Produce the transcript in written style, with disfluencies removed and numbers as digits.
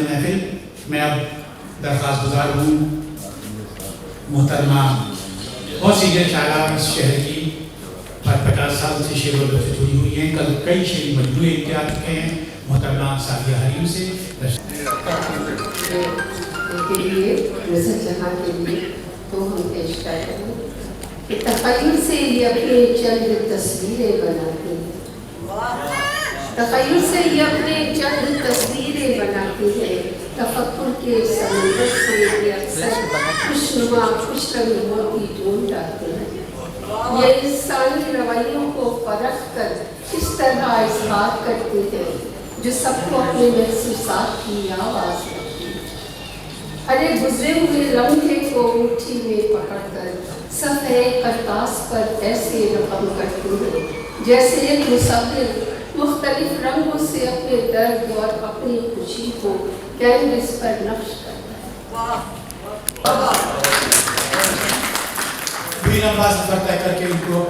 محفل میں اب درخواست گزار ہوں محترمہ بہت سی شاعرہ اس شہر کی 50 سال سے شعر و ادب سے جڑی ہوئی ہیں. کل کئی شعری مجموعے انتہا چکے ہیں. محترمہ صافیہ حریم سے کے لیے نظر جہاں کے لیے تو ہم پیش کر رہے ہیں کہ تخیل سے یہ اپنے چند تصویریں بناتے ہیں. تخیل سے یہ اپنے چند تصویریں بناتے ہیں. تفکر کے سمندر سے یہ اکثر خوشنما خوش رنگوں کی ڈھونڈ ڈالتے ہیں. یہ انسانی رویوں کو پرکھ کر کس طرح اظہار کرتے ہیں جو سب کو اپنے محسوسات کی آواز رکھتی ہے. ہر ایک گزرے ہوئے لمحے کو مٹھی میں پکڑ کر صفحے کرتاس پر ایسے رقم کرتے ہیں جیسے ایک مصور مختلف رنگوں سے اپنے درد اور اپنی خوشی کو کینوس پر نقش کرتا ہے. بھی لمبا سفر طے کر کے ان کو